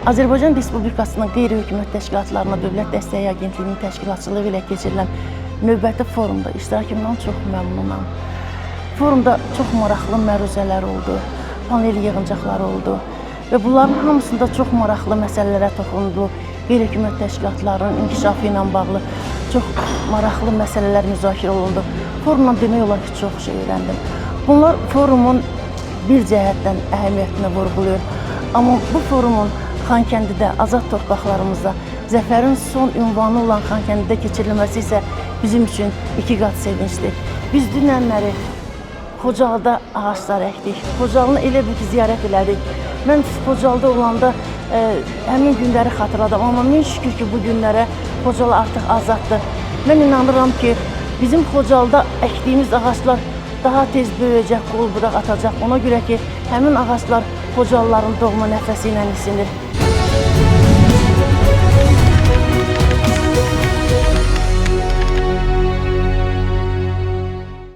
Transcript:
Azərbaycan Respublikasının qeyri-hökumət təşkilatlarına Dövlət Dəstəyi Agentliyinin təşkilatçılığı ilə keçirilən növbəti forumda iştirakımdan çox məmnunam. Forumda çox maraqlı məruzələr oldu, panel yığıncaqları oldu və bunların hamısında çox maraqlı məsələlərə toxundu. Qeyri-hökumət təşkilatlarının inkişafı ilə bağlı çox maraqlı məsələlər müzakirə olundu. Forumdan demək olar ki, çox şey öyrəndim. Bunlar forumun bir cəhətdən əhəmiyyətini vurğulayır. Amma bu forumun Xankəndidə, azad torpaqlarımızda zəfərin son ünvanı olan Xankəndidə keçirilməsi isə bizim üçün 2 qat sevincdir. Biz dünənləri Xocalıda ağaçlar əkdik. Xocalını elə bir ki, ziyarət elədik. Mən Xocalda olanda həmin günləri xatırladım. Amma min şükür ki, bu günlərə Xocalı artıq azaddır. Mən inanıram ki, bizim Xocalda əkdiyimiz ağaçlar daha tez böyüyəcək, qol budaq atacaq. Ona görə ki, həmin ağaçlar Xocalıların doğma nəfəsi ilə isinir.